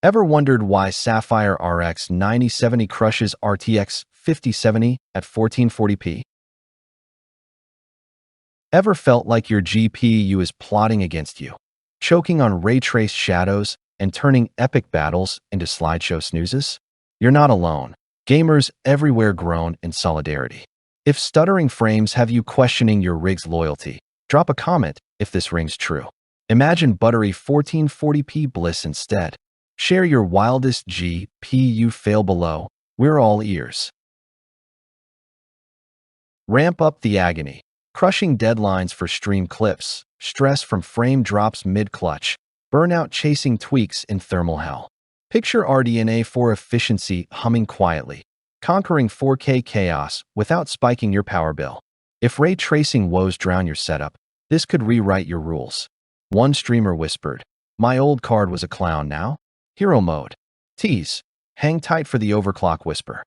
Ever wondered why Sapphire RX 9070 crushes RTX 5070 at 1440p? Ever felt like your GPU is plotting against you, choking on ray-traced shadows and turning epic battles into slideshow snoozes? You're not alone. Gamers everywhere groan in solidarity. If stuttering frames have you questioning your rig's loyalty, drop a comment if this rings true. Imagine buttery 1440p bliss instead. Share your wildest GPU fail below. We're all ears. Ramp up the agony. Crushing deadlines for stream clips, stress from frame drops mid-clutch, burnout chasing tweaks in thermal hell. Picture RDNA for efficiency humming quietly, conquering 4K chaos without spiking your power bill. If ray tracing woes drown your setup, this could rewrite your rules. One streamer whispered, "My old card was a clown now." Hero mode. Tease. Hang tight for the overclock whisper.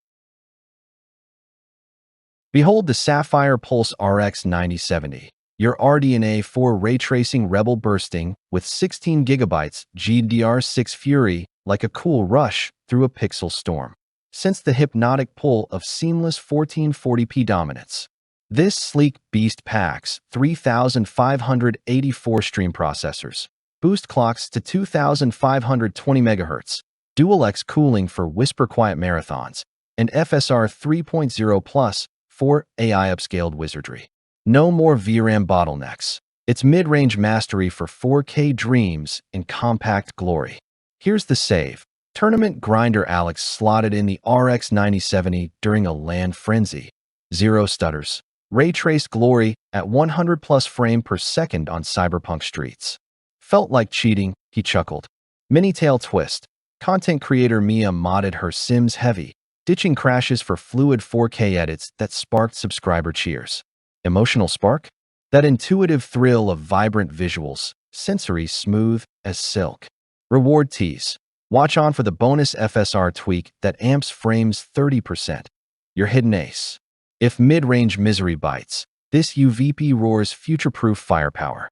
Behold the Sapphire Pulse RX 9070, your RDNA 4 ray tracing rebel bursting with 16 GB GDDR6 fury like a cool rush through a pixel storm. Sense the hypnotic pull of seamless 1440p dominance. This sleek beast packs 3,584 stream processors, boost clocks to 2,520 MHz, dual-X cooling for whisper quiet marathons, and FSR 3.0 Plus for AI upscaled wizardry. No more VRAM bottlenecks. It's mid-range mastery for 4K dreams in compact glory. Here's the save. Tournament grinder Alex slotted in the RX 9070 during a LAN frenzy. Zero stutters. Ray-traced glory at 100 plus frame per second on cyberpunk streets. Felt like cheating, he chuckled. Mini-tail twist. Content creator Mia modded her Sims heavy, ditching crashes for fluid 4K edits that sparked subscriber cheers. Emotional spark? That intuitive thrill of vibrant visuals, sensory smooth as silk. Reward Tease. Watch on for the bonus FSR tweak that amps frames 30%. Your hidden ace. If mid-range misery bites, this UVP roars future-proof firepower.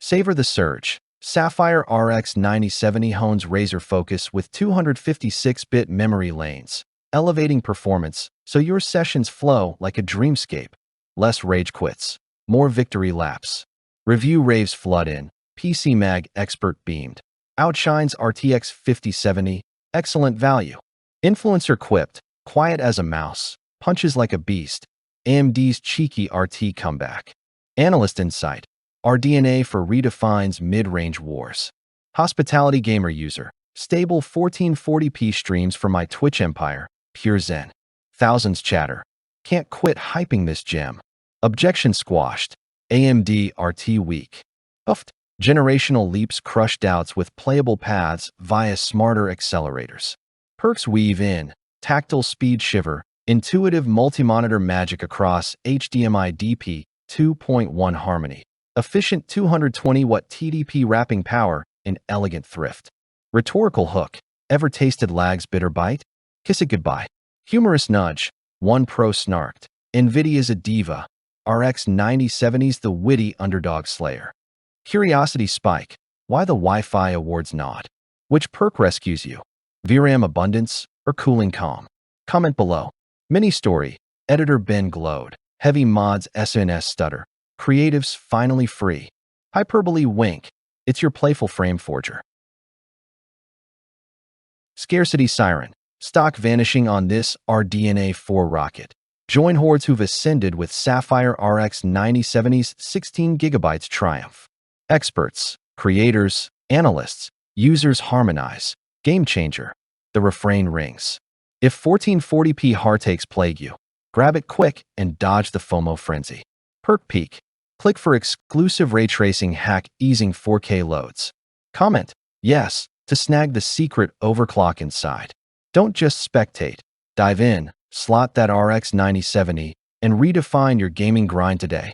Savor the surge. Sapphire RX 9070 hones razor focus with 256-bit memory lanes, elevating performance so your sessions flow like a dreamscape. Less rage quits, more victory laps. Review raves flood in. PC Mag expert beamed. Outshines RTX 5070, excellent value. Influencer quipped, quiet as a mouse, punches like a beast. AMD's cheeky RT comeback. Analyst insight. RDNA for redefines mid-range wars. Hospitality gamer user. Stable 1440p streams for my Twitch empire. Pure zen. Thousands chatter. Can't quit hyping this gem. Objection squashed. AMD RT weak. Uffed. Generational leaps crush doubts with playable paths via smarter accelerators. Perks weave in. Tactile speed shiver. Intuitive multi-monitor magic across HDMI DP 2.1 harmony. Efficient 220-watt TDP wrapping power in elegant thrift. Rhetorical hook. Ever tasted lag's bitter bite? Kiss it goodbye. Humorous nudge. One pro snarked. NVIDIA's a diva. RX 9070's the witty underdog slayer. Curiosity spike. Why the Wi-Fi awards nod? Which perk rescues you? VRAM abundance or cooling calm? Comment below. Mini story. Editor Ben glowed. Heavy mods SNS stutter. Creatives finally free. Hyperbole wink. It's your playful frame forger. Scarcity siren. Stock vanishing on this RDNA 4 rocket. Join hordes who've ascended with Sapphire RX 9070's 16 GB triumph. Experts, creators, analysts, users harmonize. Game changer. The refrain rings. If 1440p heartaches plague you, grab it quick and dodge the FOMO frenzy. Perk peak. Click for exclusive ray tracing hack easing 4K loads. Comment yes to snag the secret overclock inside. Don't just spectate. Dive in, slot that RX 9070, and redefine your gaming grind today.